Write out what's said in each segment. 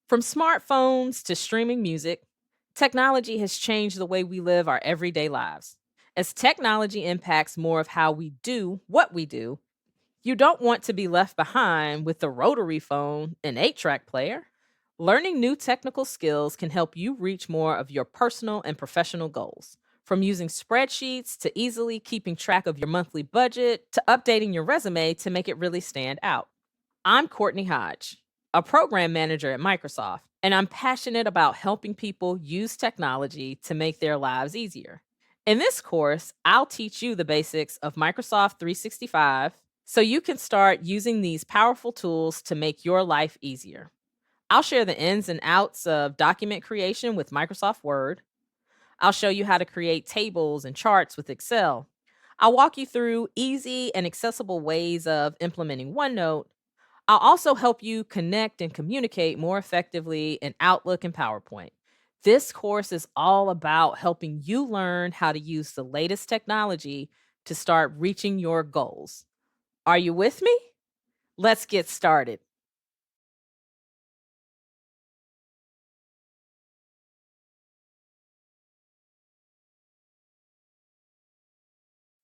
From smartphones to streaming music, technology has changed the way we live our everyday lives. As technology impacts more of how we do what we do, you don't want to be left behind with the rotary phone and 8-track player. Learning new technical skills can help you reach more of your personal and professional goals. From using spreadsheets to easily keeping track of your monthly budget to updating your resume to make it really stand out. I'm Courtney Hodge, a program manager at Microsoft, and I'm passionate about helping people use technology to make their lives easier. In this course, I'll teach you the basics of Microsoft 365 so you can start using these powerful tools to make your life easier. I'll share the ins and outs of document creation with Microsoft Word. I'll show you how to create tables and charts with Excel. I'll walk you through easy and accessible ways of implementing OneNote. I'll also help you connect and communicate more effectively in Outlook and PowerPoint. This course is all about helping you learn how to use the latest technology to start reaching your goals. Are you with me? Let's get started.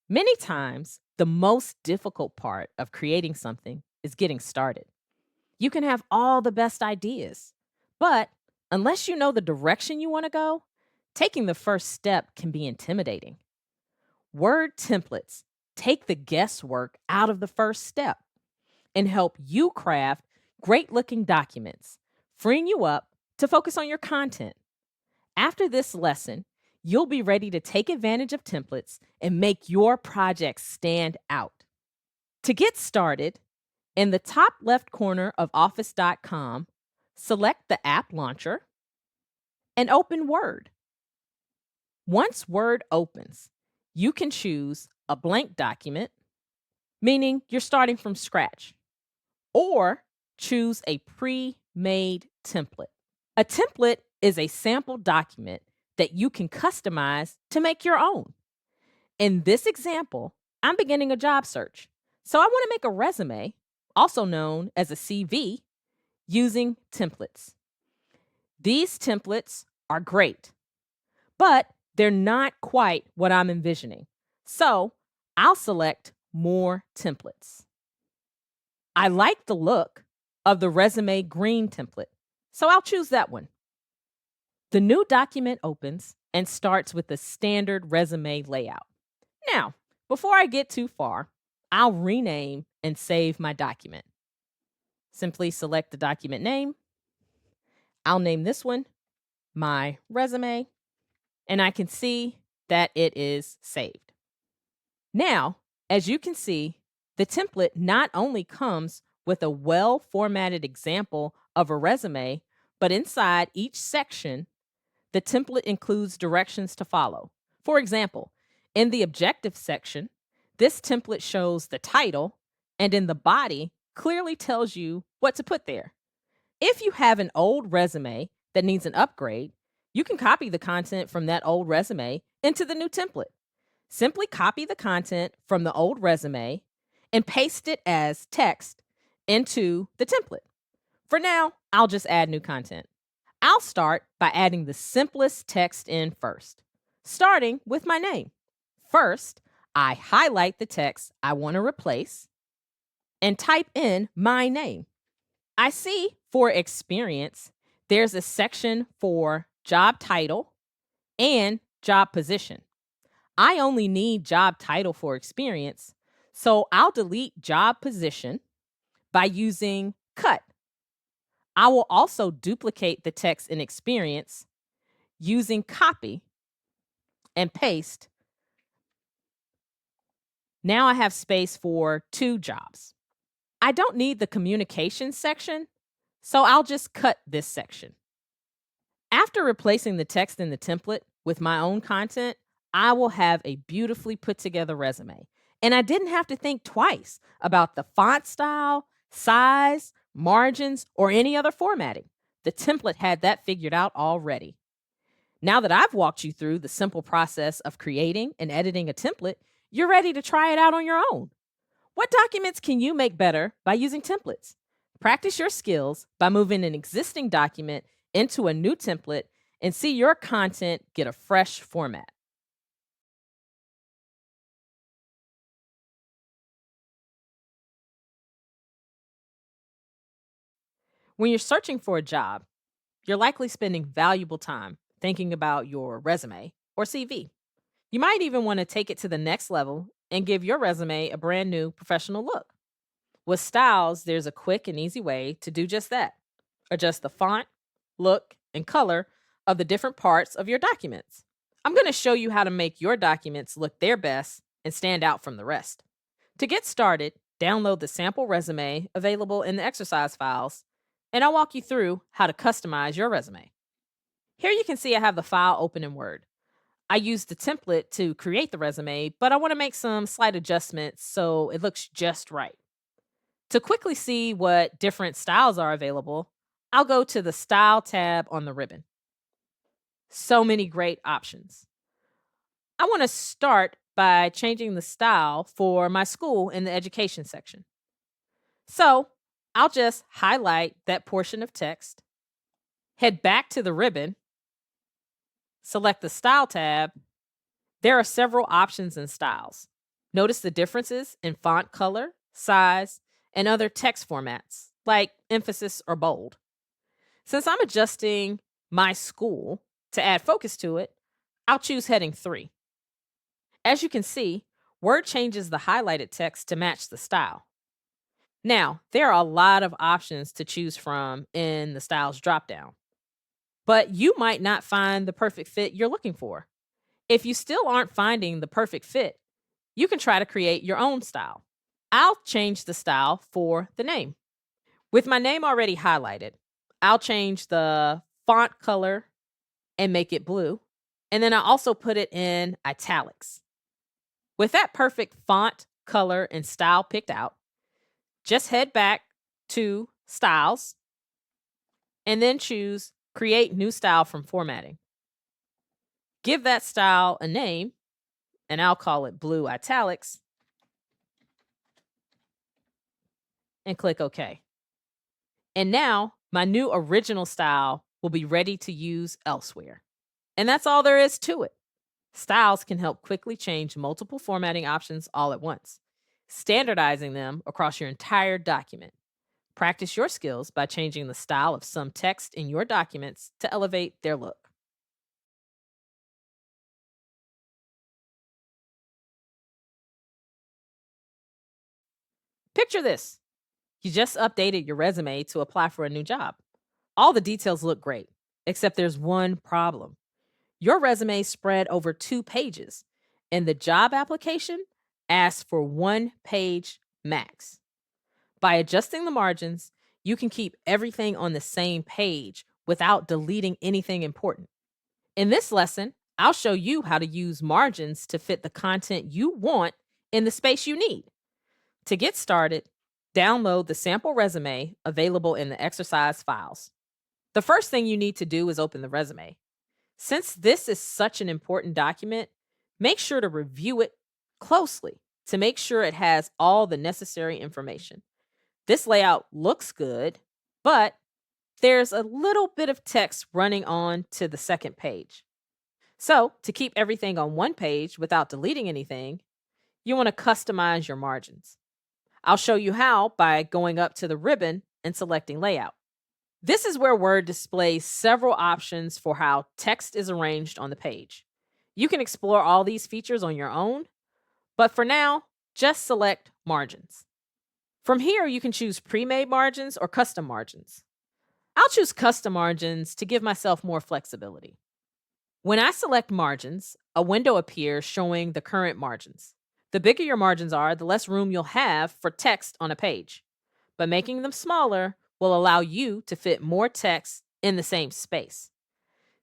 Many times, the most difficult part of creating something is getting started. You can have all the best ideas, but unless you know the direction you want to go, taking the first step can be intimidating. Word templates take the guesswork out of the first step and help you craft great looking documents, freeing you up to focus on your content. After this lesson, you'll be ready to take advantage of templates and make your projects stand out. To get started, in the top left corner of Office.com, select the app launcher and open Word. Once Word opens, you can choose a blank document, meaning you're starting from scratch, or choose a pre made template. A template is a sample document that you can customize to make your own. In this example, I'm beginning a job search, so I want to make a resume, also known as a CV, using templates. These templates are great, but they're not quite what I'm envisioning. So I'll select more templates. I like the look of the resume green template, so I'll choose that one. The new document opens and starts with the standard resume layout. Now, before I get too far, I'll rename and save my document. Simply select the document name. I'll name this one my resume, and I can see that it is saved. Now, as you can see, the template not only comes with a well formatted example of a resume, but inside each section, the template includes directions to follow. For example, in the objective section, this template shows the title and in the body clearly tells you what to put there. If you have an old resume that needs an upgrade, you can copy the content from that old resume into the new template. Simply copy the content from the old resume and paste it as text into the template. For now, I'll just add new content. I'll start by adding the simplest text in first, starting with my name. First, I highlight the text I want to replace and type in my name. I see for experience, there's a section for job title and job position. I only need job title for experience, so I'll delete job position by using cut. I will also duplicate the text in experience using copy and paste. Now I have space for two jobs. I don't need the communication section, so I'll just cut this section. After replacing the text in the template with my own content, I will have a beautifully put together resume. And I didn't have to think twice about the font style, size, margins, or any other formatting. The template had that figured out already. Now that I've walked you through the simple process of creating and editing a template, you're ready to try it out on your own. What documents can you make better by using templates? Practice your skills by moving an existing document into a new template and see your content get a fresh format. When you're searching for a job, you're likely spending valuable time thinking about your resume or CV. You might even want to take it to the next level and give your resume a brand new professional look. With styles, there's a quick and easy way to do just that. Adjust the font, look, and color of the different parts of your documents. I'm going to show you how to make your documents look their best and stand out from the rest. To get started, download the sample resume available in the exercise files, and I'll walk you through how to customize your resume. Here you can see I have the file open in Word. I used the template to create the resume, but I want to make some slight adjustments so it looks just right. To quickly see what different styles are available, I'll go to the Style tab on the ribbon. So many great options. I want to start by changing the style for my school in the education section. So I'll just highlight that portion of text, head back to the ribbon, select the Style tab. There are several options and styles. Notice the differences in font color, size, and other text formats like emphasis or bold. Since I'm adjusting my school to add focus to it, I'll choose heading 3. As you can see, Word changes the highlighted text to match the style. Now, there are a lot of options to choose from in the styles dropdown, but you might not find the perfect fit you're looking for. If you still aren't finding the perfect fit, you can try to create your own style. I'll change the style for the name. With my name already highlighted, I'll change the font color and make it blue. And then I also put it in italics. With that perfect font, color, and style picked out, just head back to Styles and then choose Create New Style from Formatting. Give that style a name, and I'll call it Blue Italics, and click OK. And now my new original style will be ready to use elsewhere. And that's all there is to it. Styles can help quickly change multiple formatting options all at once, standardizing them across your entire document. Practice your skills by changing the style of some text in your documents to elevate their look. Picture this: you just updated your resume to apply for a new job. All the details look great, except there's one problem. Your resume spread over 2 pages, and the job application asks for 1 page max. By adjusting the margins, you can keep everything on the same page without deleting anything important. In this lesson, I'll show you how to use margins to fit the content you want in the space you need. To get started, download the sample resume available in the exercise files. The first thing you need to do is open the resume. Since this is such an important document, make sure to review it closely to make sure it has all the necessary information. This layout looks good, but there's a little bit of text running on to the second page. So, to keep everything on one page without deleting anything, you want to customize your margins. I'll show you how by going up to the ribbon and selecting Layout. This is where Word displays several options for how text is arranged on the page. You can explore all these features on your own, but for now, just select Margins. From here, you can choose pre-made margins or custom margins. I'll choose custom margins to give myself more flexibility. When I select margins, a window appears showing the current margins. The bigger your margins are, the less room you'll have for text on a page. But making them smaller will allow you to fit more text in the same space.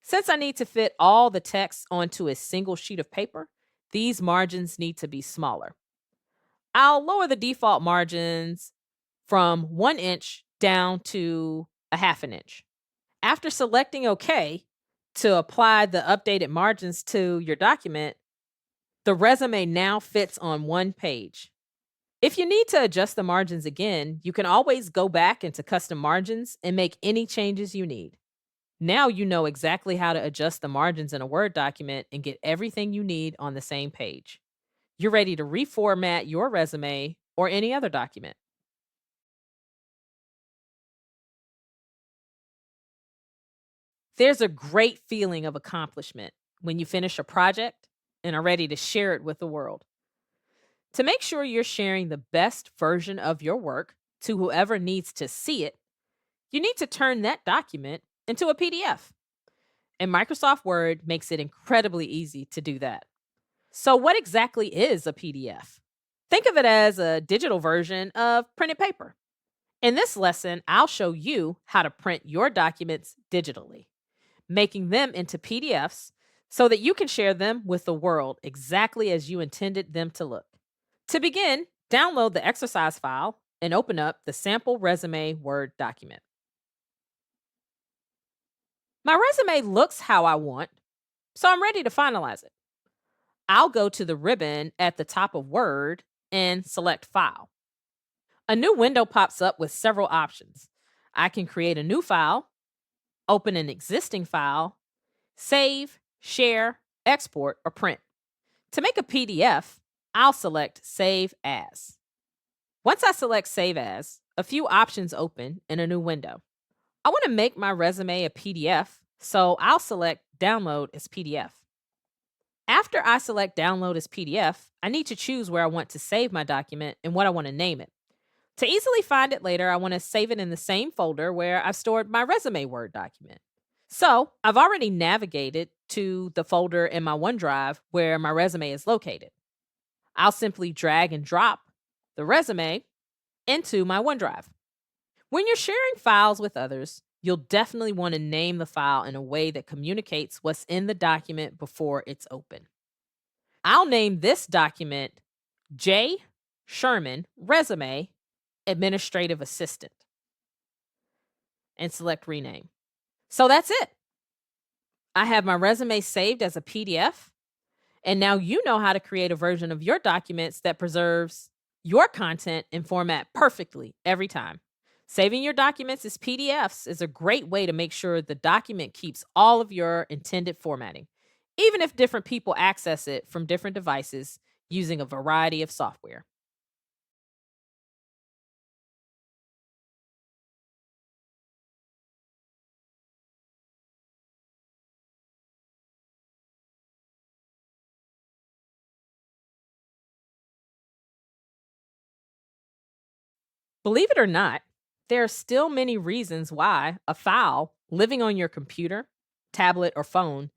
Since I need to fit all the text onto a single sheet of paper, these margins need to be smaller. I'll lower the default margins from 1 inch down to a half an inch. After selecting OK to apply the updated margins to your document, the resume now fits on one page. If you need to adjust the margins again, you can always go back into custom margins and make any changes you need. Now you know exactly how to adjust the margins in a Word document and get everything you need on the same page. You're ready to reformat your resume or any other document. There's a great feeling of accomplishment when you finish a project and are ready to share it with the world. To make sure you're sharing the best version of your work to whoever needs to see it, you need to turn that document into a PDF. And Microsoft Word makes it incredibly easy to do that. So, what exactly is a PDF? Think of it as a digital version of printed paper. In this lesson, I'll show you how to print your documents digitally, making them into PDFs so that you can share them with the world exactly as you intended them to look. To begin, download the exercise file and open up the sample resume Word document. My resume looks how I want, so I'm ready to finalize it. I'll go to the ribbon at the top of Word and select File. A new window pops up with several options. I can create a new file, open an existing file, save, share, export, or print. To make a PDF, I'll select Save As. Once I select Save As, a few options open in a new window. I want to make my resume a PDF, so I'll select Download as PDF. After I select Download as PDF, I need to choose where I want to save my document and what I want to name it. To easily find it later, I want to save it in the same folder where I've stored my resume Word document. So I've already navigated to the folder in my OneDrive where my resume is located. I'll simply drag and drop the resume into my OneDrive. When you're sharing files with others, you'll definitely want to name the file in a way that communicates what's in the document before it's open. I'll name this document J. Sherman Resume Administrative Assistant and select Rename. So that's it. I have my resume saved as a PDF, and now you know how to create a version of your documents that preserves your content and format perfectly every time. Saving your documents as PDFs is a great way to make sure the document keeps all of your intended formatting, even if different people access it from different devices using a variety of software. Believe it or not, there are still many reasons why a file living on your computer, tablet, or phone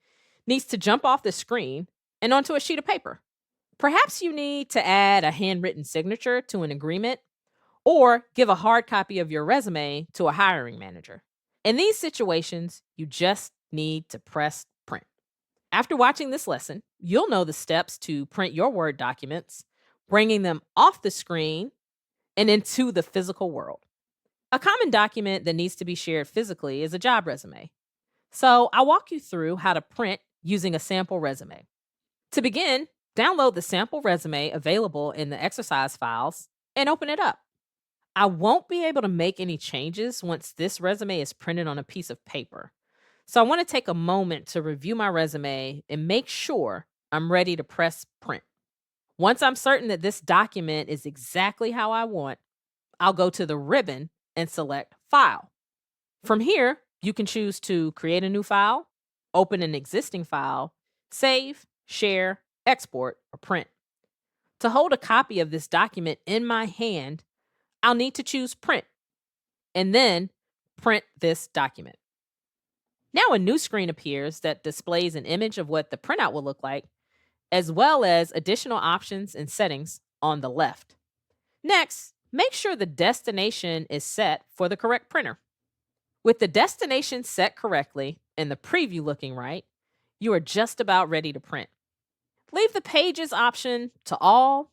needs to jump off the screen and onto a sheet of paper. Perhaps you need to add a handwritten signature to an agreement or give a hard copy of your resume to a hiring manager. In these situations, you just need to press print. After watching this lesson, you'll know the steps to print your Word documents, bringing them off the screen and into the physical world. A common document that needs to be shared physically is a job resume. So I'll walk you through how to print using a sample resume. To begin, download the sample resume available in the exercise files and open it up. I won't be able to make any changes once this resume is printed on a piece of paper. So I want to take a moment to review my resume and make sure I'm ready to press print. Once I'm certain that this document is exactly how I want, I'll go to the ribbon and select File. From here, you can choose to create a new file, open an existing file, save, share, export, or print. To hold a copy of this document in my hand, I'll need to choose Print and then print this document. Now a new screen appears that displays an image of what the printout will look like, as well as additional options and settings on the left. Next, make sure the destination is set for the correct printer. With the destination set correctly and the preview looking right, you are just about ready to print. Leave the pages option to all.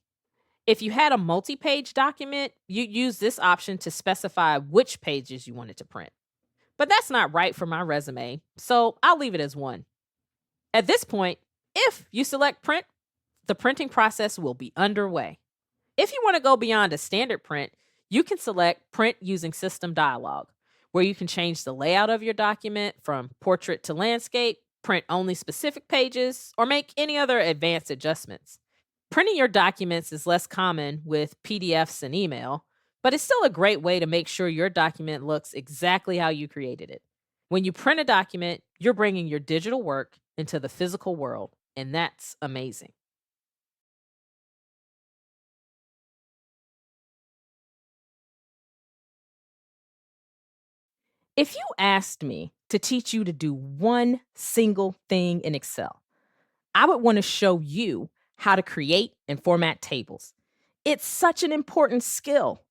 If you had a multi-page document, you'd use this option to specify which pages you wanted to print. But that's not right for my resume, so I'll leave it as one. At this point, if you select print, the printing process will be underway. If you want to go beyond a standard print, you can select Print using System Dialog, where you can change the layout of your document from portrait to landscape, print only specific pages, or make any other advanced adjustments. Printing your documents is less common with PDFs and email, but it's still a great way to make sure your document looks exactly how you created it. When you print a document, you're bringing your digital work into the physical world, and that's amazing. If you asked me to teach you to do one single thing in Excel, I would want to show you how to create and format tables. It's such an important skill.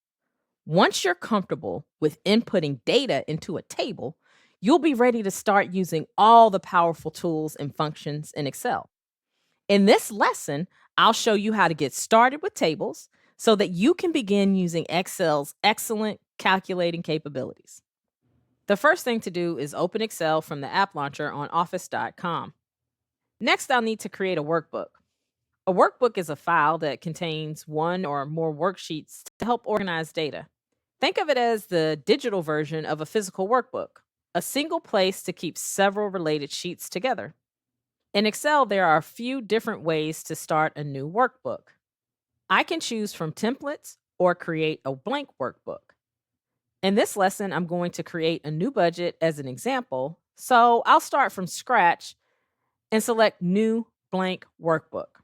Once you're comfortable with inputting data into a table, you'll be ready to start using all the powerful tools and functions in Excel. In this lesson, I'll show you how to get started with tables so that you can begin using Excel's excellent calculating capabilities. The first thing to do is open Excel from the app launcher on office.com. Next, I'll need to create a workbook. A workbook is a file that contains one or more worksheets to help organize data. Think of it as the digital version of a physical workbook, a single place to keep several related sheets together. In Excel, there are a few different ways to start a new workbook. I can choose from templates or create a blank workbook. In this lesson, I'm going to create a new budget as an example, so I'll start from scratch and select New Blank Workbook.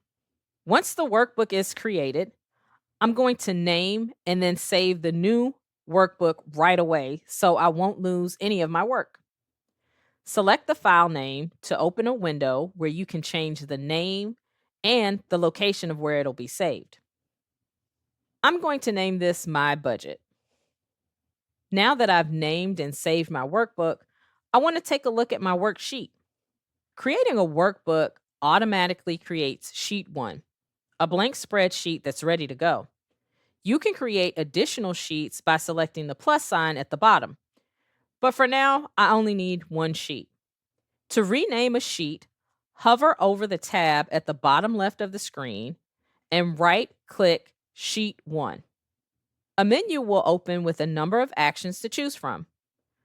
Once the workbook is created, I'm going to name and then save the new workbook right away so I won't lose any of my work. Select the file name to open a window where you can change the name and the location of where it'll be saved. I'm going to name this My Budget. Now that I've named and saved my workbook, I want to take a look at my worksheet. Creating a workbook automatically creates Sheet 1, a blank spreadsheet that's ready to go. You can create additional sheets by selecting the plus sign at the bottom. But for now, I only need one sheet. To rename a sheet, hover over the tab at the bottom left of the screen and right click Sheet 1. A menu will open with a number of actions to choose from.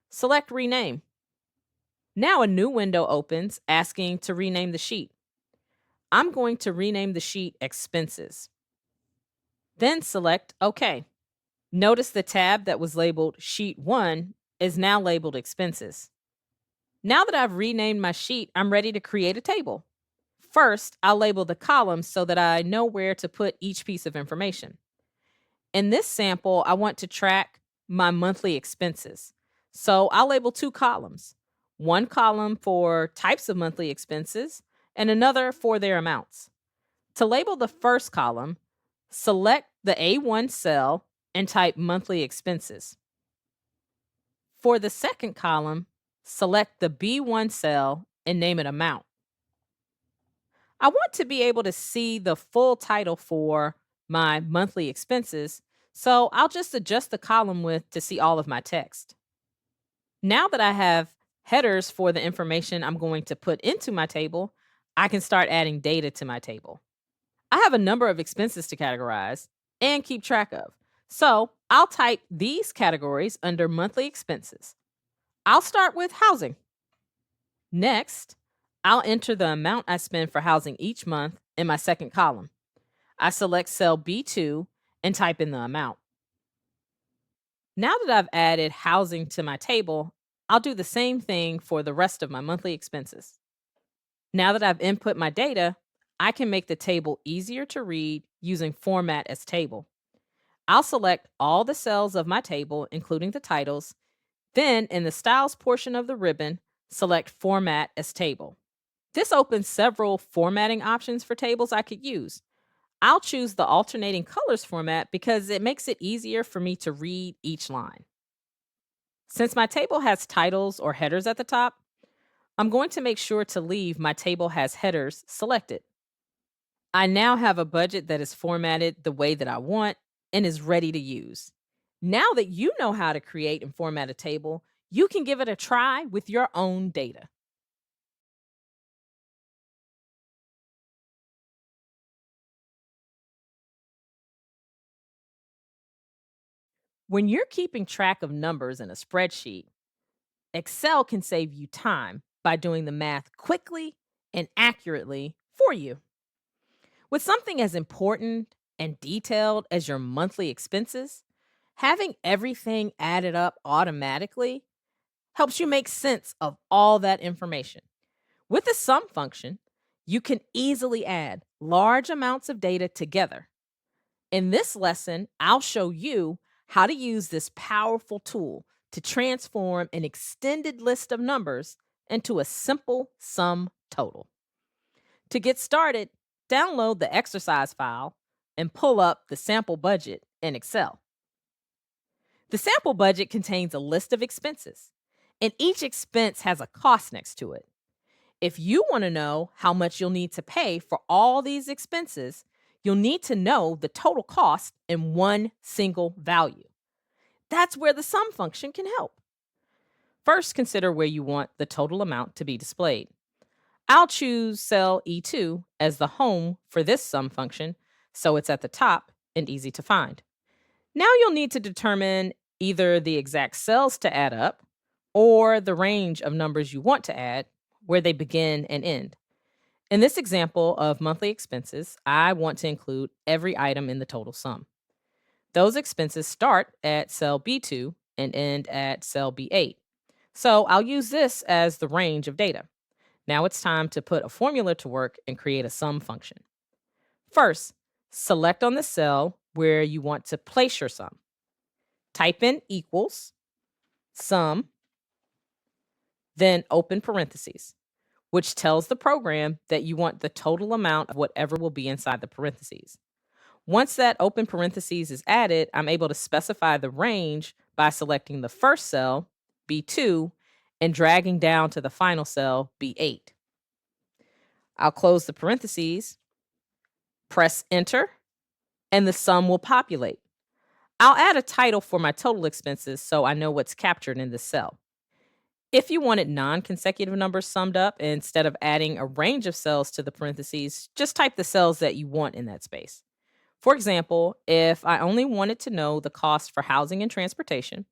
Select Rename. Now a new window opens asking to rename the sheet. I'm going to rename the sheet Expenses. Then select OK. Notice the tab that was labeled Sheet 1 is now labeled Expenses. Now that I've renamed my sheet, I'm ready to create a table. First, I'll label the columns so that I know where to put each piece of information. In this sample, I want to track my monthly expenses. So I'll label two columns, one column for types of monthly expenses and another for their amounts. To label the first column, select the A1 cell and type monthly expenses. For the second column, select the B1 cell and name it amount. I want to be able to see the full title for my monthly expenses, so I'll just adjust the column width to see all of my text. Now that I have headers for the information I'm going to put into my table, I can start adding data to my table. I have a number of expenses to categorize and keep track of, so I'll type these categories under monthly expenses. I'll start with housing. Next, I'll enter the amount I spend for housing each month in my second column. I select cell B2 and type in the amount. Now that I've added housing to my table, I'll do the same thing for the rest of my monthly expenses. Now that I've input my data, I can make the table easier to read using Format as Table. I'll select all the cells of my table, including the titles. Then, in the Styles portion of the ribbon, select Format as Table. This opens several formatting options for tables I could use. I'll choose the alternating colors format because it makes it easier for me to read each line. Since my table has titles or headers at the top, I'm going to make sure to leave my table has headers selected. I now have a budget that is formatted the way that I want and is ready to use. Now that you know how to create and format a table, you can give it a try with your own data. When you're keeping track of numbers in a spreadsheet, Excel can save you time by doing the math quickly and accurately for you. With something as important and detailed as your monthly expenses, having everything added up automatically helps you make sense of all that information. With the sum function, you can easily add large amounts of data together. In this lesson, I'll show you how to use this powerful tool to transform an extended list of numbers into a simple sum total. To get started, download the exercise file and pull up the sample budget in Excel. The sample budget contains a list of expenses, and each expense has a cost next to it. If you want to know how much you'll need to pay for all these expenses, you'll need to know the total cost in one single value. That's where the sum function can help. First, consider where you want the total amount to be displayed. I'll choose cell E2 as the home for this sum function, so it's at the top and easy to find. Now you'll need to determine either the exact cells to add up or the range of numbers you want to add, where they begin and end. In this example of monthly expenses, I want to include every item in the total sum. Those expenses start at cell B2 and end at cell B8. So I'll use this as the range of data. Now it's time to put a formula to work and create a sum function. First, select on the cell where you want to place your sum. Type in equals sum, then open parentheses, which tells the program that you want the total amount of whatever will be inside the parentheses. Once that open parentheses is added, I'm able to specify the range by selecting the first cell, B2, and dragging down to the final cell, B8. I'll close the parentheses, press enter, and the sum will populate. I'll add a title for my total expenses so I know what's captured in this cell. If you wanted non-consecutive numbers summed up, instead of adding a range of cells to the parentheses, just type the cells that you want in that space. For example, if I only wanted to know the cost for housing and transportation,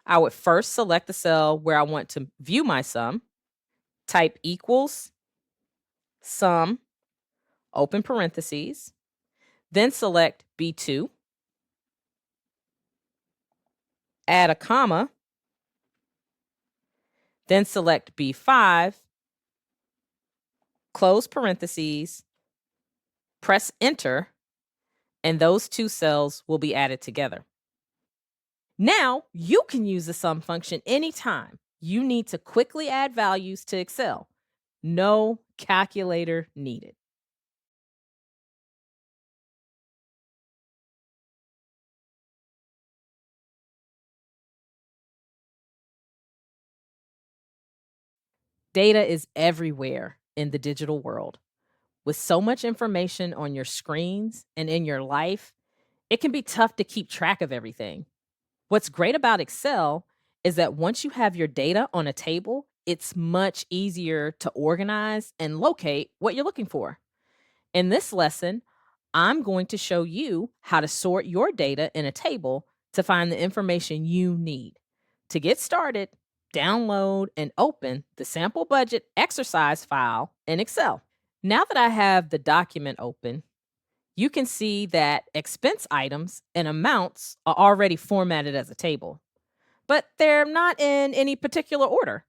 I would first select the cell where I want to view my sum, type equals sum, open parentheses, then select B2, add a comma, then select B5, close parentheses, press enter, and those two cells will be added together. Now you can use the sum function anytime you need to quickly add values to Excel. No calculator needed. Data is everywhere in the digital world. With so much information on your screens and in your life, it can be tough to keep track of everything. What's great about Excel is that once you have your data on a table, it's much easier to organize and locate what you're looking for. In this lesson, I'm going to show you how to sort your data in a table to find the information you need. To get started, download and open the sample budget exercise file in Excel. Now that I have the document open, you can see that expense items and amounts are already formatted as a table, but they're not in any particular order.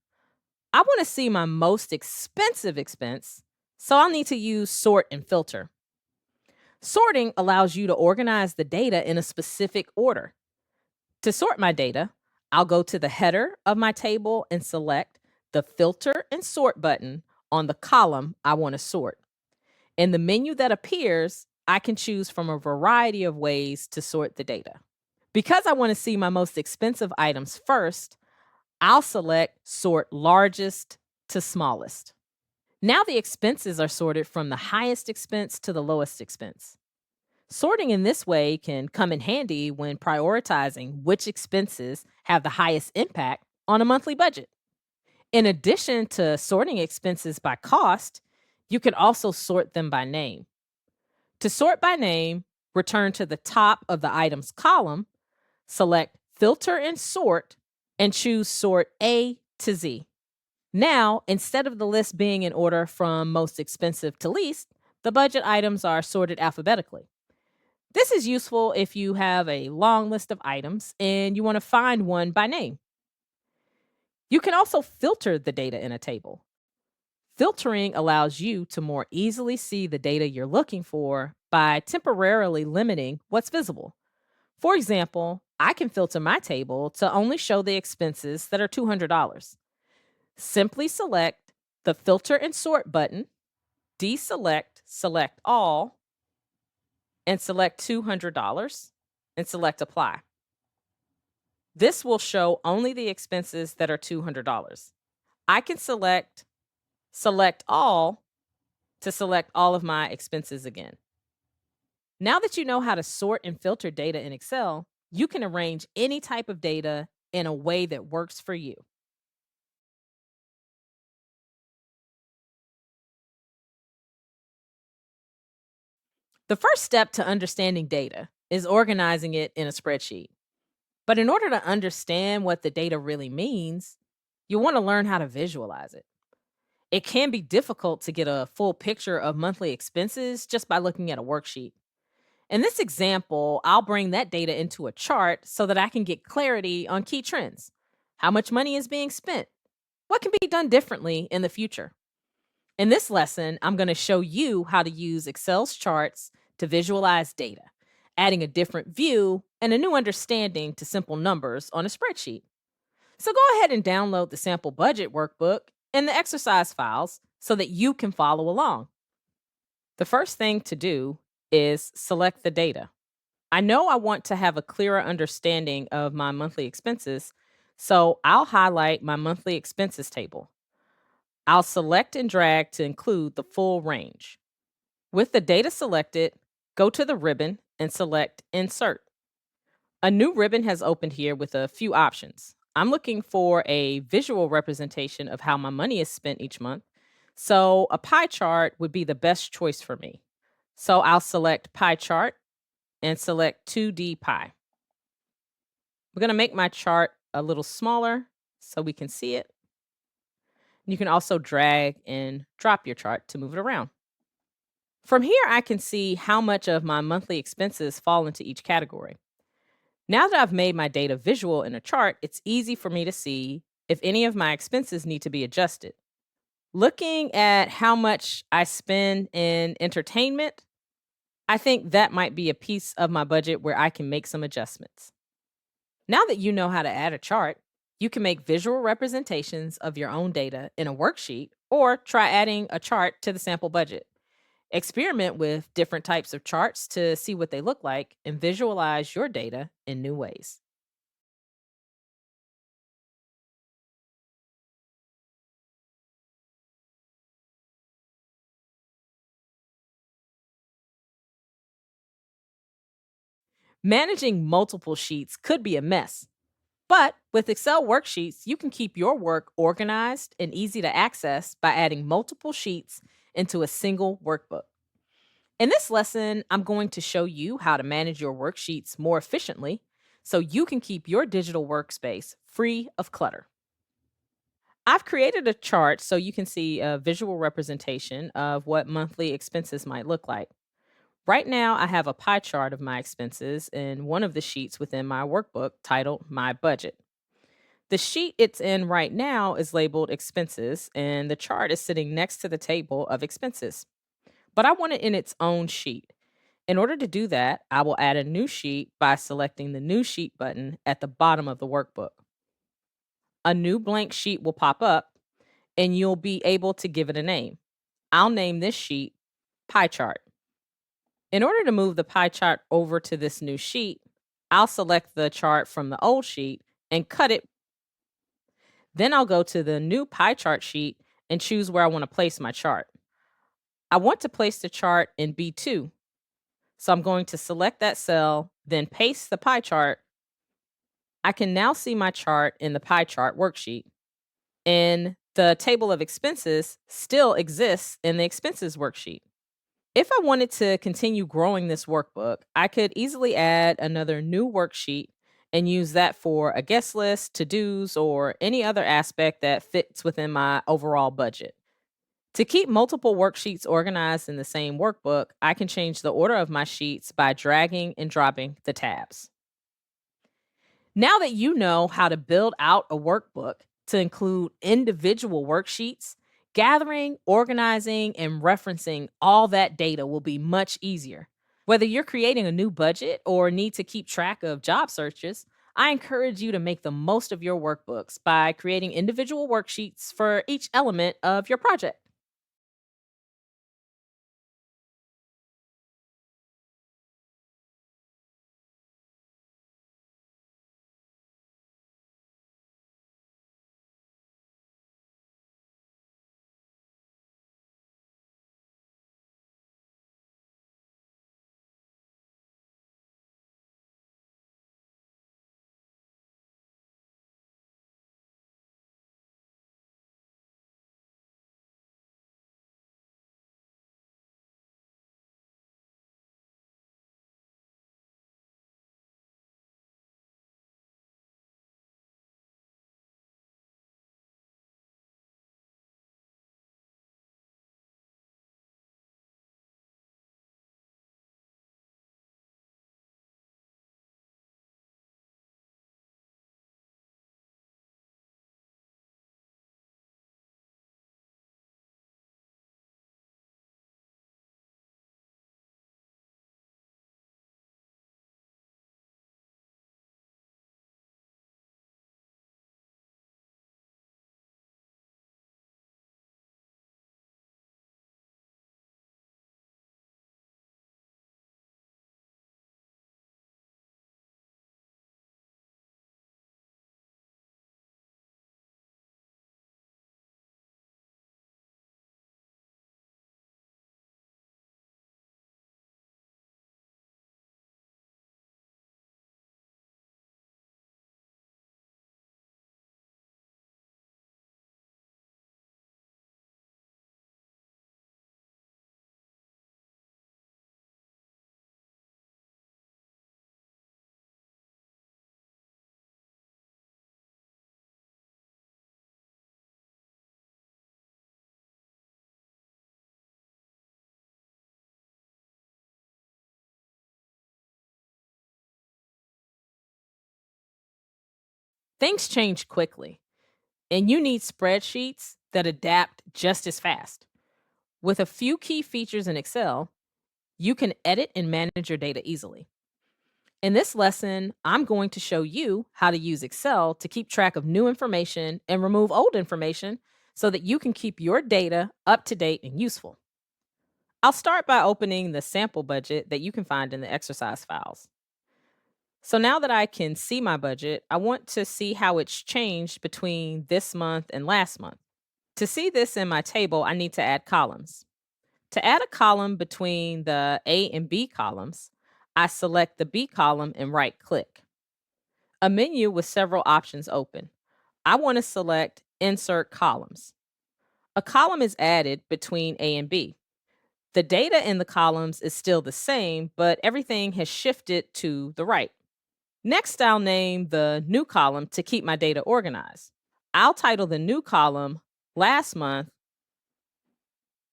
I want to see my most expensive expense, so I'll need to use sort and filter. Sorting allows you to organize the data in a specific order. To sort my data, I'll go to the header of my table and select the filter and sort button on the column I want to sort. In the menu that appears, I can choose from a variety of ways to sort the data. Because I want to see my most expensive items first, I'll select sort largest to smallest. Now the expenses are sorted from the highest expense to the lowest expense. Sorting in this way can come in handy when prioritizing which expenses have the highest impact on a monthly budget. In addition to sorting expenses by cost, you can also sort them by name. To sort by name, return to the top of the items column, select filter and sort, and choose sort A to Z. Now, instead of the list being in order from most expensive to least, the budget items are sorted alphabetically. This is useful if you have a long list of items and you want to find one by name. You can also filter the data in a table. Filtering allows you to more easily see the data you're looking for by temporarily limiting what's visible. For example, I can filter my table to only show the expenses that are $200. Simply select the Filter and Sort button, deselect Select All, and select $200 and select Apply. This will show only the expenses that are $200. I can Select All to select all of my expenses again. Now that you know how to sort and filter data in Excel, you can arrange any type of data in a way that works for you. The first step to understanding data is organizing it in a spreadsheet. But in order to understand what the data really means, you want to learn how to visualize it. It can be difficult to get a full picture of monthly expenses just by looking at a worksheet. In this example, I'll bring that data into a chart so that I can get clarity on key trends. How much money is being spent? What can be done differently in the future? In this lesson, I'm going to show you how to use Excel's charts to visualize data, adding a different view and a new understanding to simple numbers on a spreadsheet. So go ahead and download the sample budget workbook and the exercise files so that you can follow along. The first thing to do is select the data. I know I want to have a clearer understanding of my monthly expenses, so I'll highlight my monthly expenses table. I'll select and drag to include the full range. With the data selected, go to the ribbon and select Insert. A new ribbon has opened here with a few options. I'm looking for a visual representation of how my money is spent each month, so a pie chart would be the best choice for me. So I'll select Pie Chart and select 2D Pie. We're going to make my chart a little smaller so we can see it. You can also drag and drop your chart to move it around. From here, I can see how much of my monthly expenses fall into each category. Now that I've made my data visual in a chart, it's easy for me to see if any of my expenses need to be adjusted. Looking at how much I spend in entertainment, I think that might be a piece of my budget where I can make some adjustments. Now that you know how to add a chart, you can make visual representations of your own data in a worksheet or try adding a chart to the sample budget. Experiment with different types of charts to see what they look like and visualize your data in new ways. Managing multiple sheets could be a mess, but with Excel worksheets, you can keep your work organized and easy to access by adding multiple sheets into a single workbook. In this lesson, I'm going to show you how to manage your worksheets more efficiently so you can keep your digital workspace free of clutter. I've created a chart so you can see a visual representation of what monthly expenses might look like. Right now, I have a pie chart of my expenses in one of the sheets within my workbook titled My Budget. The sheet it's in right now is labeled Expenses, and the chart is sitting next to the table of expenses. But I want it in its own sheet. In order to do that, I will add a new sheet by selecting the New Sheet button at the bottom of the workbook. A new blank sheet will pop up, and you'll be able to give it a name. I'll name this sheet Pie Chart. In order to move the pie chart over to this new sheet, I'll select the chart from the old sheet and cut it. Then I'll go to the new pie chart sheet and choose where I want to place my chart. I want to place the chart in B2. So I'm going to select that cell, then paste the pie chart. I can now see my chart in the pie chart worksheet. And the table of expenses still exists in the expenses worksheet. If I wanted to continue growing this workbook, I could easily add another new worksheet and use that for a guest list, to dos, or any other aspect that fits within my overall budget. To keep multiple worksheets organized in the same workbook, I can change the order of my sheets by dragging and dropping the tabs. Now that you know how to build out a workbook to include individual worksheets, gathering, organizing, and referencing all that data will be much easier. Whether you're creating a new budget or need to keep track of job searches, I encourage you to make the most of your workbooks by creating individual worksheets for each element of your project. Things change quickly, and you need spreadsheets that adapt just as fast. With a few key features in Excel, you can edit and manage your data easily. In this lesson, I'm going to show you how to use Excel to keep track of new information and remove old information so that you can keep your data up to date and useful. I'll start by opening the sample budget that you can find in the exercise files. So now that I can see my budget, I want to see how it's changed between this month and last month. To see this in my table, I need to add columns. To add a column between the A and B columns, I select the B column and right click. A menu with several options open. I want to select Insert Columns. A column is added between A and B. The data in the columns is still the same, but everything has shifted to the right. Next, I'll name the new column to keep my data organized. I'll title the new column Last Month,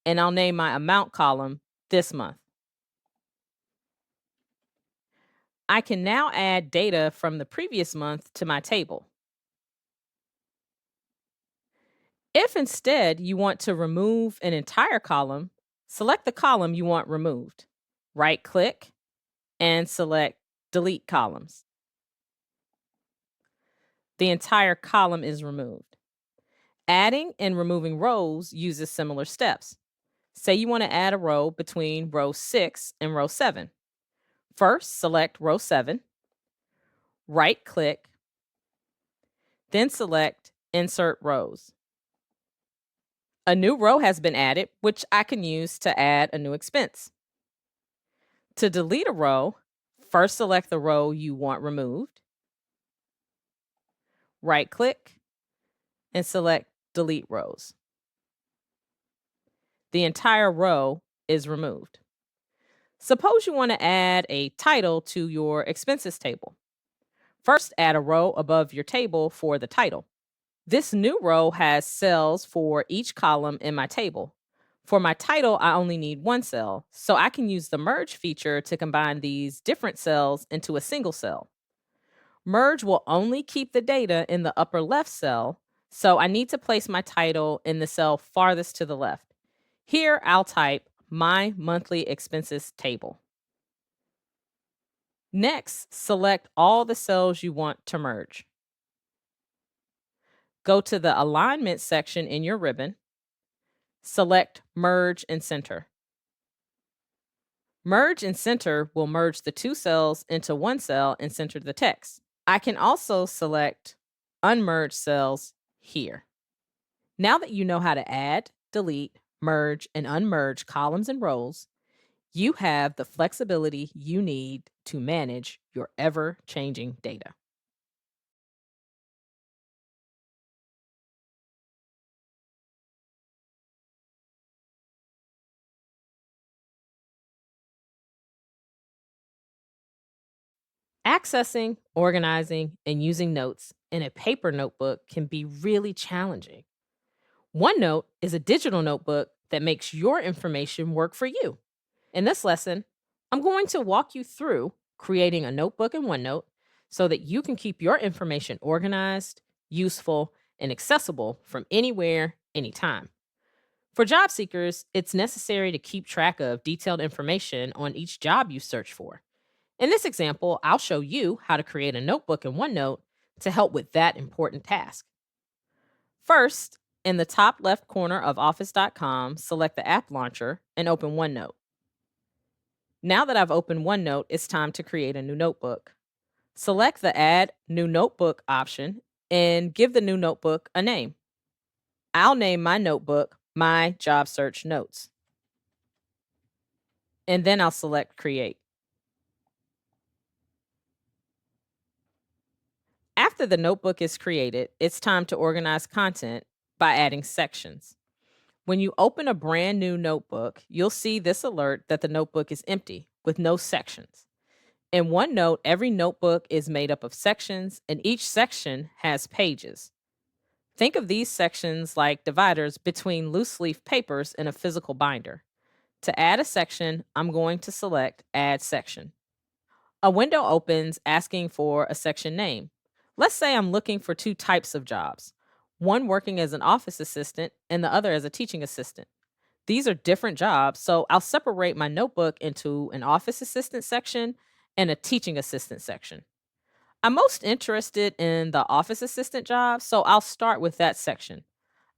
and I'll name my amount column This Month. I can now add data from the previous month to my table. If instead you want to remove an entire column, select the column you want removed. Right click and select Delete Columns. The entire column is removed. Adding and removing rows uses similar steps. Say you want to add a row between row 6 and row 7. First, select row 7, right click, then select Insert Rows. A new row has been added, which I can use to add a new expense. To delete a row, first select the row you want removed, right click, and select Delete Rows. The entire row is removed. Suppose you want to add a title to your expenses table. First, add a row above your table for the title. This new row has cells for each column in my table. For my title, I only need one cell, so I can use the merge feature to combine these different cells into a single cell. Merge will only keep the data in the upper left cell, so I need to place my title in the cell farthest to the left. Here, I'll type my monthly expenses table. Next, select all the cells you want to merge. Go to the alignment section in your ribbon. Select Merge and Center. Merge and Center will merge the two cells into one cell and center the text. I can also select Unmerge cells here. Now that you know how to add, delete, merge, and unmerge columns and rows, you have the flexibility you need to manage your ever-changing data. Accessing, organizing, and using notes in a paper notebook can be really challenging. OneNote is a digital notebook that makes your information work for you. In this lesson, I'm going to walk you through creating a notebook in OneNote so that you can keep your information organized, useful, and accessible from anywhere, anytime. For job seekers, it's necessary to keep track of detailed information on each job you search for. In this example, I'll show you how to create a notebook in OneNote to help with that important task. First, in the top left corner of Office.com, select the app launcher and open OneNote. Now that I've opened OneNote, it's time to create a new notebook. Select the Add New Notebook option and give the new notebook a name. I'll name my notebook My Job Search Notes. And then I'll select Create. After the notebook is created, it's time to organize content by adding sections. When you open a brand new notebook, you'll see this alert that the notebook is empty with no sections. In OneNote, every notebook is made up of sections, and each section has pages. Think of these sections like dividers between loose leaf papers in a physical binder. To add a section, I'm going to select Add Section. A window opens asking for a section name. Let's say I'm looking for two types of jobs, one working as an office assistant and the other as a teaching assistant. These are different jobs, so I'll separate my notebook into an office assistant section and a teaching assistant section. I'm most interested in the office assistant job, so I'll start with that section.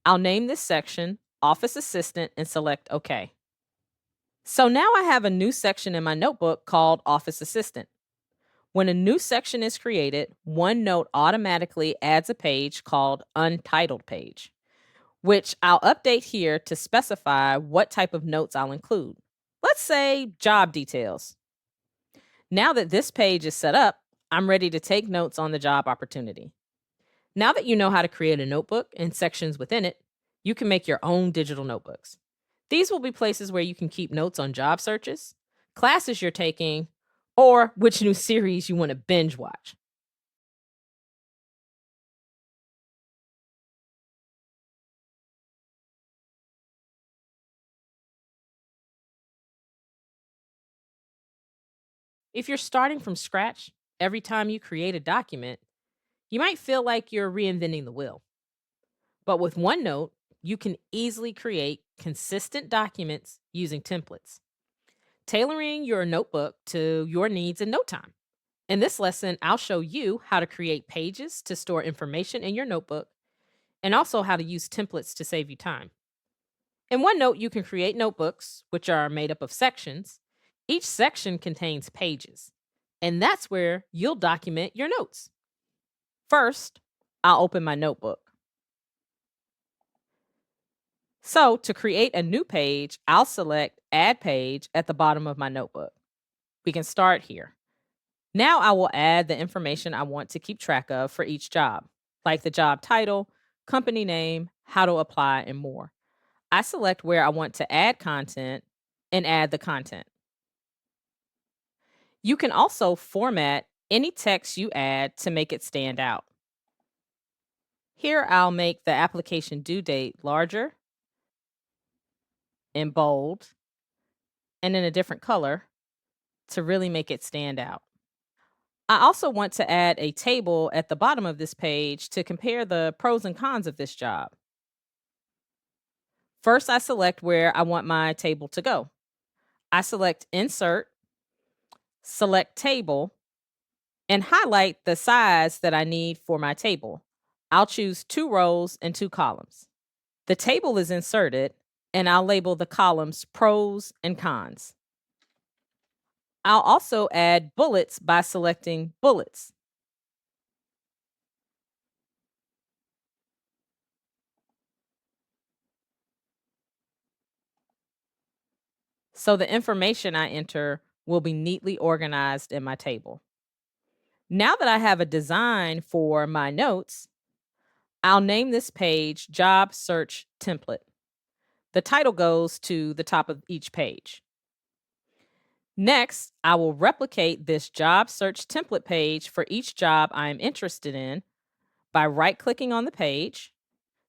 I'll name this section Office Assistant and select OK. So now I have a new section in my notebook called Office Assistant. When a new section is created, OneNote automatically adds a page called Untitled Page, which I'll update here to specify what type of notes I'll include. Let's say job details. Now that this page is set up, I'm ready to take notes on the job opportunity. Now that you know how to create a notebook and sections within it, you can make your own digital notebooks. These will be places where you can keep notes on job searches, classes you're taking, or which new series you want to binge watch. If you're starting from scratch, every time you create a document, you might feel like you're reinventing the wheel. But with OneNote, you can easily create consistent documents using templates, tailoring your notebook to your needs in no time. In this lesson, I'll show you how to create pages to store information in your notebook and also how to use templates to save you time. In OneNote, you can create notebooks, which are made up of sections. Each section contains pages, and that's where you'll document your notes. First, I'll open my notebook. So, to create a new page, I'll select Add Page at the bottom of my notebook. We can start here. Now I will add the information I want to keep track of for each job, like the job title, company name, how to apply, and more. I select where I want to add content and add the content. You can also format any text you add to make it stand out. Here, I'll make the application due date larger, in bold, and in a different color to really make it stand out. I also want to add a table at the bottom of this page to compare the pros and cons of this job. First, I select where I want my table to go. I select Insert, select Table, and highlight the size that I need for my table. I'll choose 2 rows and 2 columns. The table is inserted, and I'll label the columns pros and cons. I'll also add bullets by selecting Bullets. So the information I enter will be neatly organized in my table. Now that I have a design for my notes, I'll name this page Job Search Template. The title goes to the top of each page. Next, I will replicate this job search template page for each job I am interested in by right clicking on the page,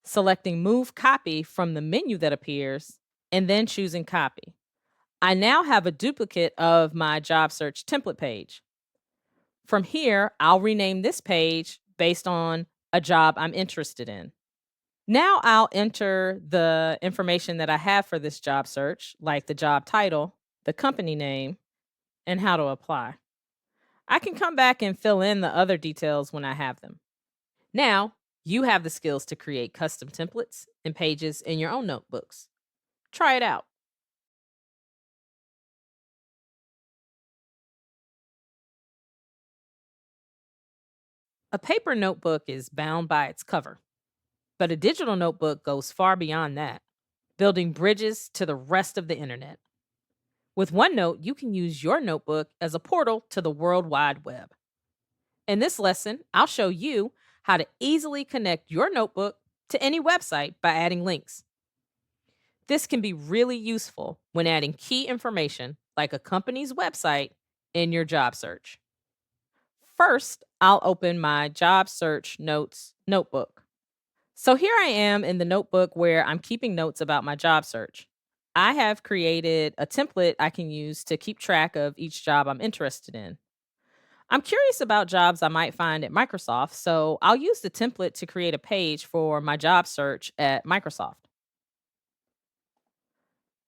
selecting Move Copy from the menu that appears, and then choosing Copy. I now have a duplicate of my job search template page. From here, I'll rename this page based on a job I'm interested in. Now I'll enter the information that I have for this job search, like the job title, the company name, and how to apply. I can come back and fill in the other details when I have them. Now, you have the skills to create custom templates and pages in your own notebooks. Try it out. A paper notebook is bound by its cover, but a digital notebook goes far beyond that, building bridges to the rest of the internet. With OneNote, you can use your notebook as a portal to the World Wide Web. In this lesson, I'll show you how to easily connect your notebook to any website by adding links. This can be really useful when adding key information like a company's website in your job search. First, I'll open my job search notes notebook. So here I am in the notebook where I'm keeping notes about my job search. I have created a template I can use to keep track of each job I'm interested in. I'm curious about jobs I might find at Microsoft, so I'll use the template to create a page for my job search at Microsoft.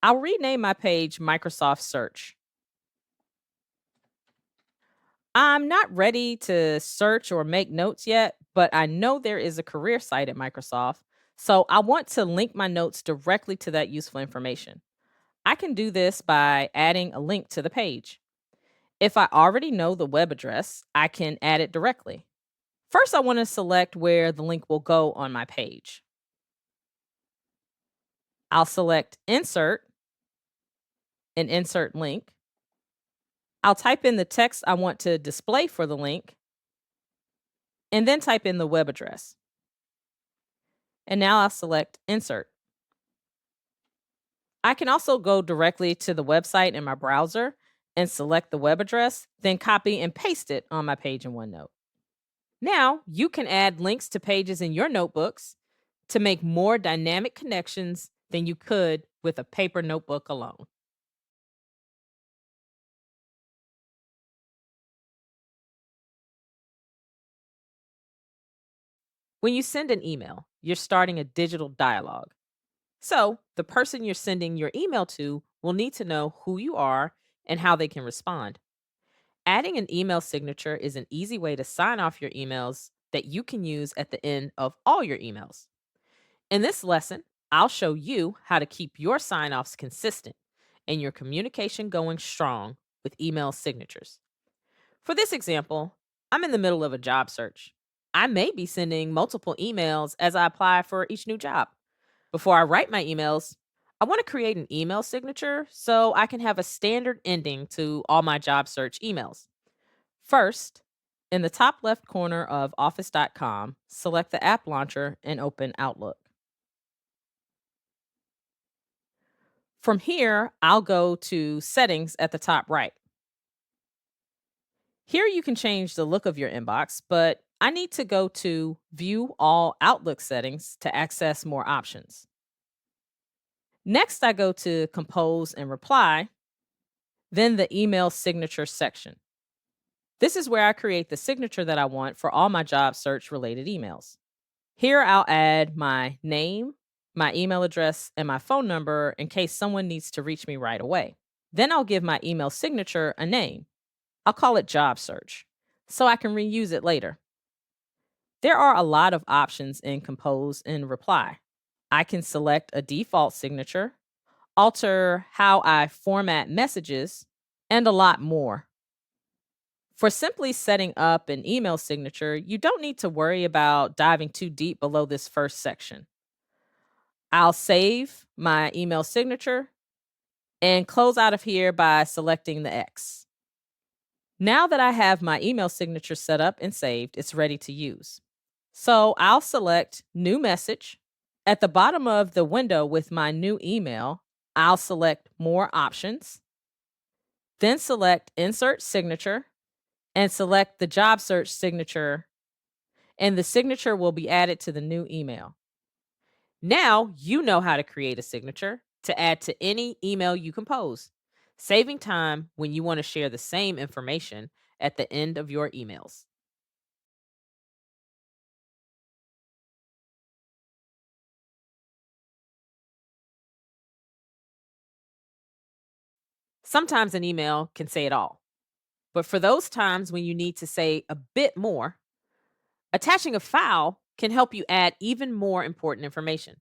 I'll rename my page Microsoft Search. I'm not ready to search or make notes yet, but I know there is a career site at Microsoft, so I want to link my notes directly to that useful information. I can do this by adding a link to the page. If I already know the web address, I can add it directly. First, I want to select where the link will go on my page. I'll select Insert and Insert Link. I'll type in the text I want to display for the link and then type in the web address. And now I'll select Insert. I can also go directly to the website in my browser and select the web address, then copy and paste it on my page in OneNote. Now, you can add links to pages in your notebooks to make more dynamic connections than you could with a paper notebook alone. When you send an email, you're starting a digital dialogue. So, the person you're sending your email to will need to know who you are and how they can respond. Adding an email signature is an easy way to sign off your emails that you can use at the end of all your emails. In this lesson, I'll show you how to keep your sign offs consistent and your communication going strong with email signatures. For this example, I'm in the middle of a job search. I may be sending multiple emails as I apply for each new job. Before I write my emails, I want to create an email signature so I can have a standard ending to all my job search emails. First, in the top left corner of office.com, select the app launcher and open Outlook. From here, I'll go to Settings at the top right. Here you can change the look of your inbox, but I need to go to View All Outlook settings to access more options. Next, I go to Compose and Reply, then the Email Signature section. This is where I create the signature that I want for all my job search related emails. Here, I'll add my name, my email address, and my phone number in case someone needs to reach me right away. Then I'll give my email signature a name. I'll call it Job Search so I can reuse it later. There are a lot of options in Compose and Reply. I can select a default signature, alter how I format messages, and a lot more. For simply setting up an email signature, you don't need to worry about diving too deep below this first section. I'll save my email signature and close out of here by selecting the X. Now that I have my email signature set up and saved, it's ready to use. So I'll select New Message. At the bottom of the window with my new email, I'll select More Options, then select Insert Signature, and select the job search signature, and the signature will be added to the new email. Now you know how to create a signature to add to any email you compose, saving time when you want to share the same information at the end of your emails. Sometimes an email can say it all, but for those times when you need to say a bit more, attaching a file can help you add even more important information.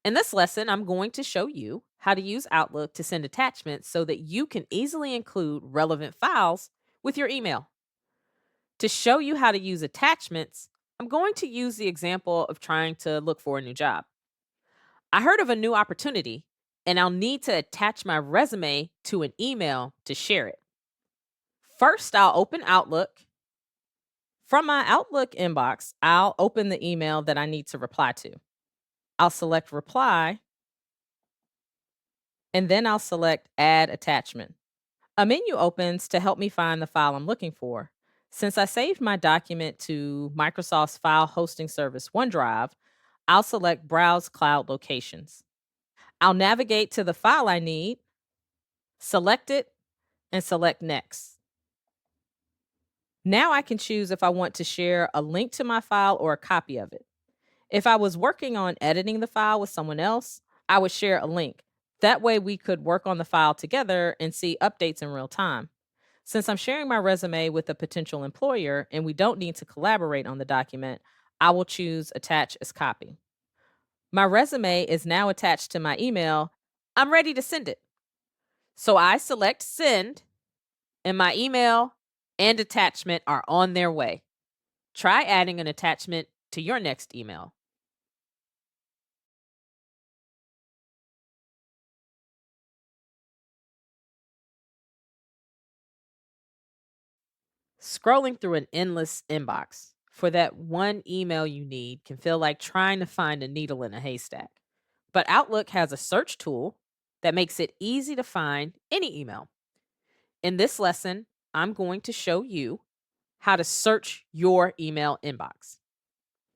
In this lesson, I'm going to show you how to use Outlook to send attachments so that you can easily include relevant files with your email. To show you how to use attachments, I'm going to use the example of trying to look for a new job. I heard of a new opportunity and I'll need to attach my resume to an email to share it. First, I'll open Outlook. From my Outlook inbox, I'll open the email that I need to reply to. I'll select Reply, and then I'll select Add Attachment. A menu opens to help me find the file I'm looking for. Since I saved my document to Microsoft's file hosting service OneDrive, I'll select Browse Cloud Locations. I'll navigate to the file I need, select it, and select Next. Now I can choose if I want to share a link to my file or a copy of it. If I was working on editing the file with someone else, I would share a link. That way we could work on the file together and see updates in real time. Since I'm sharing my resume with a potential employer and we don't need to collaborate on the document, I will choose Attach as Copy. My resume is now attached to my email. I'm ready to send it. So I select Send, and my email and attachment are on their way. Try adding an attachment to your next email. Scrolling through an endless inbox for that one email you need can feel like trying to find a needle in a haystack. But Outlook has a search tool that makes it easy to find any email. In this lesson, I'm going to show you how to search your email inbox.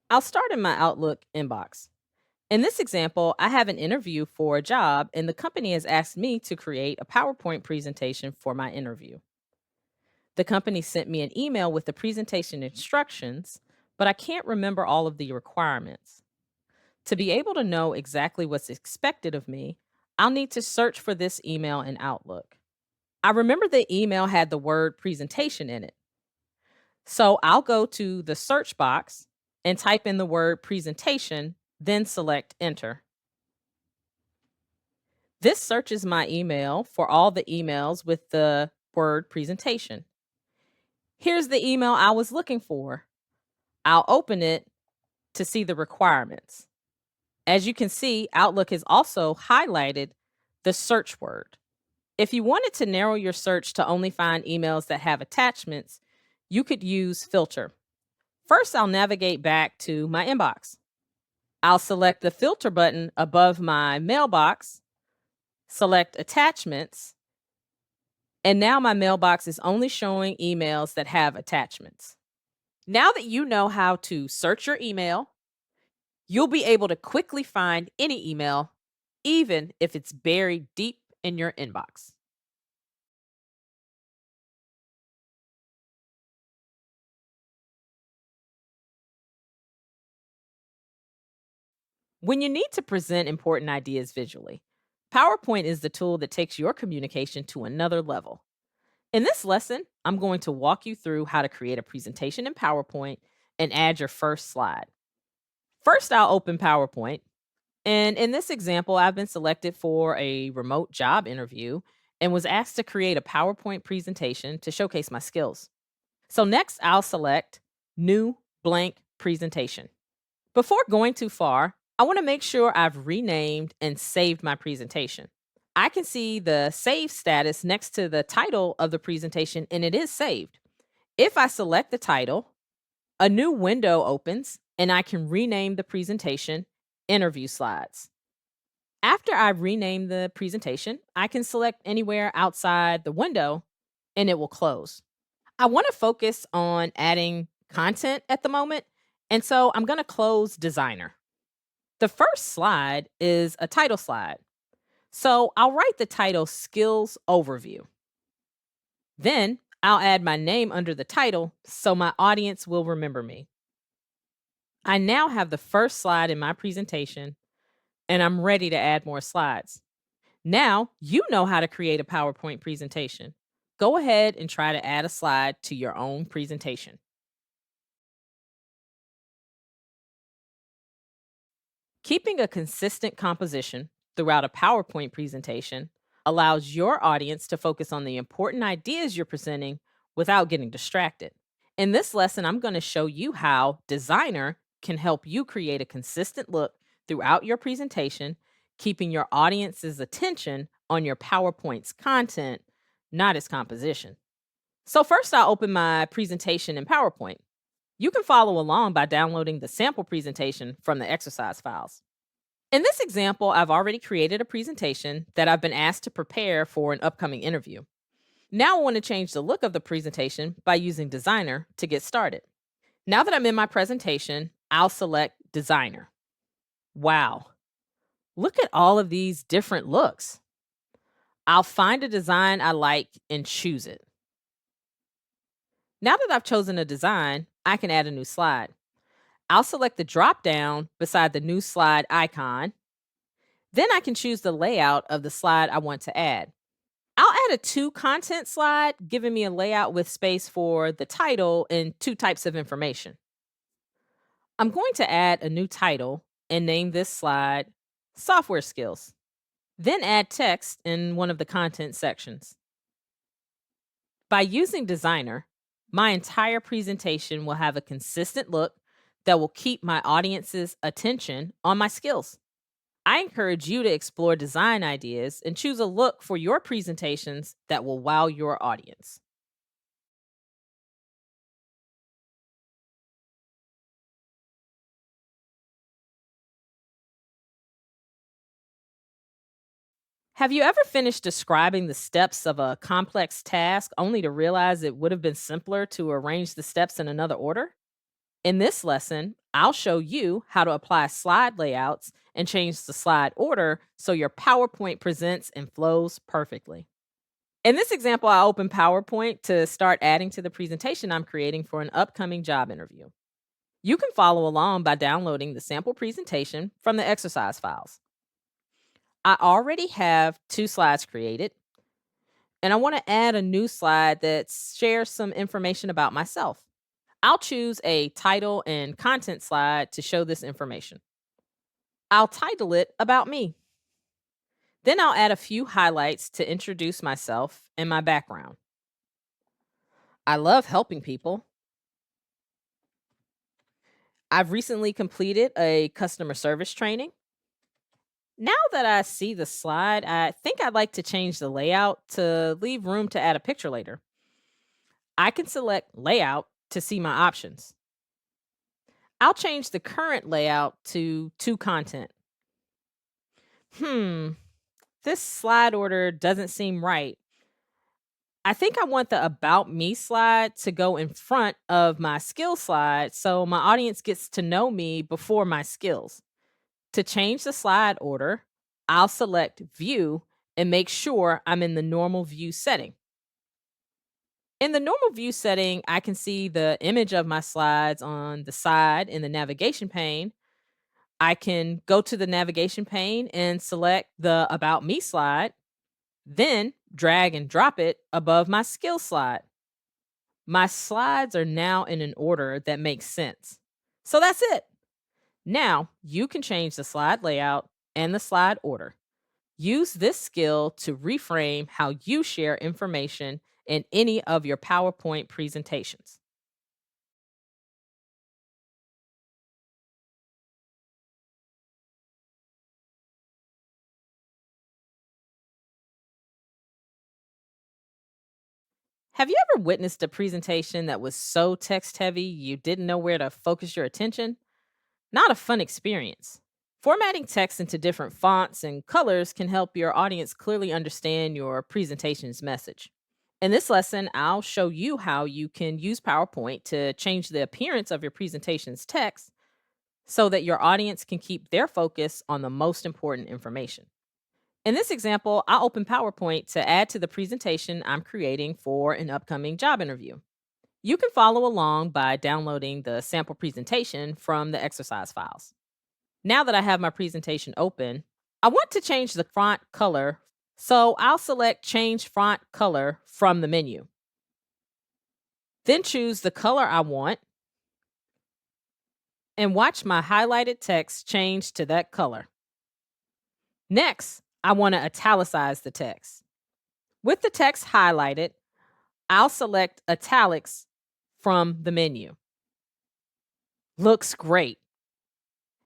I'll start in my Outlook inbox. In this example, I have an interview for a job, and the company has asked me to create a PowerPoint presentation for my interview. The company sent me an email with the presentation instructions, but I can't remember all of the requirements. To be able to know exactly what's expected of me, I'll need to search for this email in Outlook. I remember the email had the word presentation in it. So I'll go to the search box and type in the word presentation, then select enter. This searches my email for all the emails with the word presentation. Here's the email I was looking for. I'll open it to see the requirements. As you can see, Outlook has also highlighted the search word. If you wanted to narrow your search to only find emails that have attachments, you could use Filter. First, I'll navigate back to my inbox. I'll select the filter button above my mailbox, select Attachments, And now my mailbox is only showing emails that have attachments. Now that you know how to search your email, you'll be able to quickly find any email, even if it's buried deep in your inbox. When you need to present important ideas visually, PowerPoint is the tool that takes your communication to another level. In this lesson, I'm going to walk you through how to create a presentation in PowerPoint and add your first slide. First, I'll open PowerPoint. And in this example, I've been selected for a remote job interview and was asked to create a PowerPoint presentation to showcase my skills. So, next, I'll select New Blank Presentation. Before going too far, I want to make sure I've renamed and saved my presentation. I can see the save status next to the title of the presentation, and it is saved. If I select the title, a new window opens and I can rename the presentation Interview Slides. After I've renamed the presentation, I can select anywhere outside the window and it will close. I want to focus on adding content at the moment, and so I'm going to close Designer. The first slide is a title slide. So I'll write the title Skills Overview. Then I'll add my name under the title so my audience will remember me. I now have the first slide in my presentation and I'm ready to add more slides. Now you know how to create a PowerPoint presentation. Go ahead and try to add a slide to your own presentation. Keeping a consistent composition throughout a PowerPoint presentation allows your audience to focus on the important ideas you're presenting without getting distracted. In this lesson, I'm going to show you how Designer can help you create a consistent look throughout your presentation, keeping your audience's attention on your PowerPoint's content, not its composition. So, first, I'll open my presentation in PowerPoint. You can follow along by downloading the sample presentation from the exercise files. In this example, I've already created a presentation that I've been asked to prepare for an upcoming interview. Now I want to change the look of the presentation by using Designer to get started. Now that I'm in my presentation, I'll select Designer. Wow, look at all of these different looks. I'll find a design I like and choose it. Now that I've chosen a design, I can add a new slide. I'll select the drop down beside the new slide icon. Then I can choose the layout of the slide I want to add. I'll add a two content slide, giving me a layout with space for the title and two types of information. I'm going to add a new title and name this slide Software Skills. Then add text in one of the content sections. By using Designer, my entire presentation will have a consistent look that will keep my audience's attention on my skills. I encourage you to explore design ideas and choose a look for your presentations that will wow your audience. Have you ever finished describing the steps of a complex task only to realize it would have been simpler to arrange the steps in another order? In this lesson, I'll show you how to apply slide layouts and change the slide order so your PowerPoint presents and flows perfectly. In this example, I open PowerPoint to start adding to the presentation I'm creating for an upcoming job interview. You can follow along by downloading the sample presentation from the exercise files. I already have two slides created, and I want to add a new slide that shares some information about myself. I'll choose a title and content slide to show this information. I'll title it About Me. Then I'll add a few highlights to introduce myself and my background. I love helping people. I've recently completed a customer service training. Now that I see the slide, I think I'd like to change the layout to leave room to add a picture later. I can select Layout to see my options. I'll change the current layout to content. Hmm, this slide order doesn't seem right. I think I want the About Me slide to go in front of my skill slide so my audience gets to know me before my skills. To change the slide order, I'll select View and make sure I'm in the normal view setting. In the normal view setting, I can see the image of my slides on the side in the navigation pane. I can go to the navigation pane and select the About Me slide, then drag and drop it above my skill slide. My slides are now in an order that makes sense. So that's it. Now you can change the slide layout and the slide order. Use this skill to reframe how you share information in any of your PowerPoint presentations. Have you ever witnessed a presentation that was so text heavy you didn't know where to focus your attention? Not a fun experience. Formatting text into different fonts and colors can help your audience clearly understand your presentation's message. In this lesson, I'll show you how you can use PowerPoint to change the appearance of your presentation's text so that your audience can keep their focus on the most important information. In this example, I'll open PowerPoint to add to the presentation I'm creating for an upcoming job interview. You can follow along by downloading the sample presentation from the exercise files. Now that I have my presentation open, I want to change the font color, so I'll select Change Font Color from the menu. Then choose the color I want and watch my highlighted text change to that color. Next, I want to italicize the text. With the text highlighted, I'll select Italics from the menu. Looks great.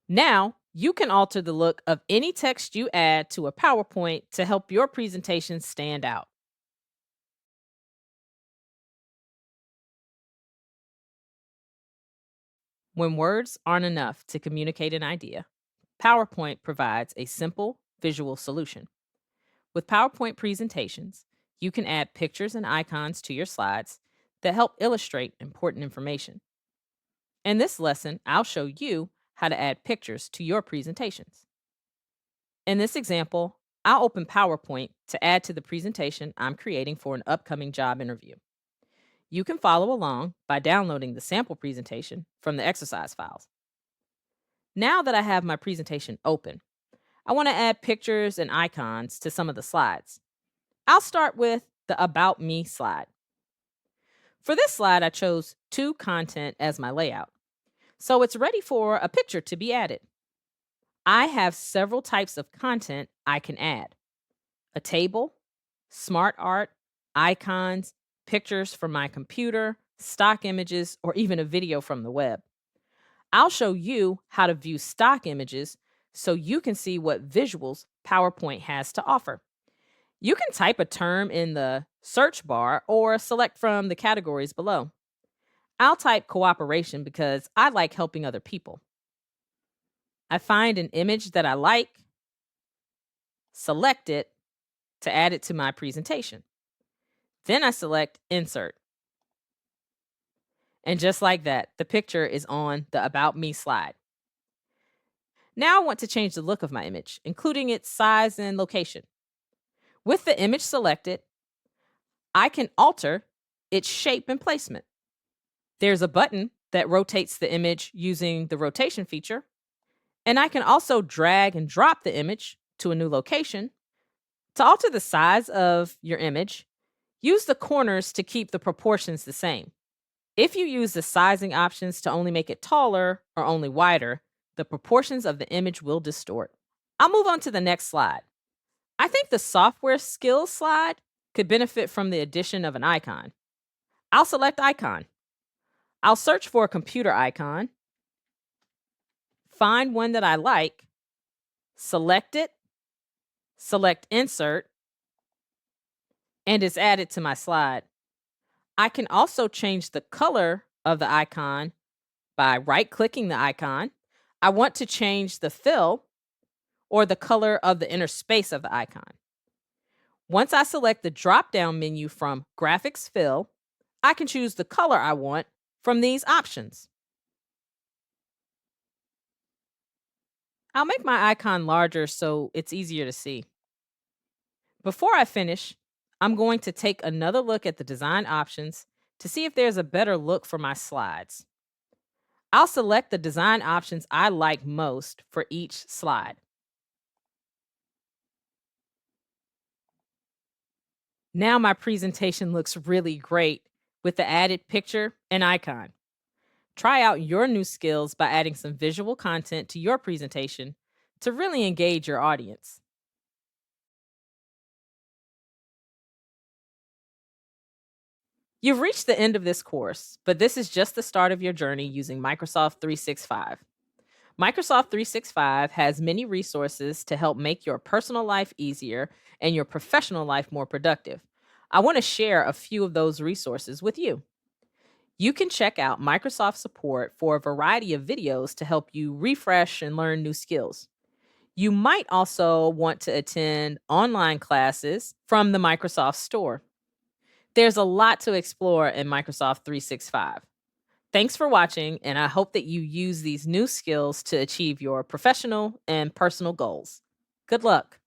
Now, you can alter the look of any text you add to a PowerPoint to help your presentation stand out. When words aren't enough to communicate an idea, PowerPoint provides a simple visual solution. With PowerPoint presentations, you can add pictures and icons to your slides that help illustrate important information. In this lesson, I'll show you how to add pictures to your presentations. In this example, I'll open PowerPoint to add to the presentation I'm creating for an upcoming job interview. You can follow along by downloading the sample presentation from the exercise files. Now that I have my presentation open, I want to add pictures and icons to some of the slides. I'll start with the About Me slide. For this slide, I chose To Content as my layout, so it's ready for a picture to be added. I have several types of content I can add: a table, smart art, icons, pictures from my computer, stock images, or even a video from the web. I'll show you how to view stock images so you can see what visuals PowerPoint has to offer. You can type a term in the search bar or select from the categories below. I'll type cooperation because I like helping other people. I find an image that I like, select it to add it to my presentation. Then I select Insert. And just like that, the picture is on the About Me slide. Now I want to change the look of my image, including its size and location. With the image selected, I can alter its shape and placement. There's a button that rotates the image using the rotation feature, and I can also drag and drop the image to a new location. To alter the size of your image, use the corners to keep the proportions the same. If you use the sizing options to only make it taller or only wider, the proportions of the image will distort. I'll move on to the next slide. I think the software skills slide could benefit from the addition of an icon. I'll select Icon. I'll search for a computer icon, find one that I like, select it, select Insert, and it's added to my slide. I can also change the color of the icon by right-clicking the icon. I want to change the fill or the color of the inner space of the icon. Once I select the drop down menu from Graphics Fill, I can choose the color I want from these options. I'll make my icon larger so it's easier to see. Before I finish, I'm going to take another look at the design options to see if there's a better look for my slides. I'll select the design options I like most for each slide. Now my presentation looks really great with the added picture and icon. Try out your new skills by adding some visual content to your presentation to really engage your audience. You've reached the end of this course, but this is just the start of your journey using Microsoft 365. Microsoft 365 has many resources to help make your personal life easier and your professional life more productive. I want to share a few of those resources with you. You can check out Microsoft support for a variety of videos to help you refresh and learn new skills. You might also want to attend online classes from the Microsoft Store. There's a lot to explore in Microsoft 365. Thanks for watching, and I hope that you use these new skills to achieve your professional and personal goals. Good luck.